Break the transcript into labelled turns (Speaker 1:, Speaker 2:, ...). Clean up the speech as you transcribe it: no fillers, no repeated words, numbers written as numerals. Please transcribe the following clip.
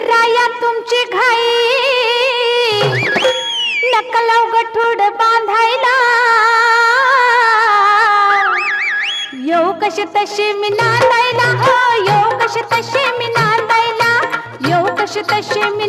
Speaker 1: राया तुमची घाई नकलव गठुड बांधायला येऊ कशी तशी मी नांदायला हो येऊ कशी तशी मी नांदायला येऊ कशी तशी मी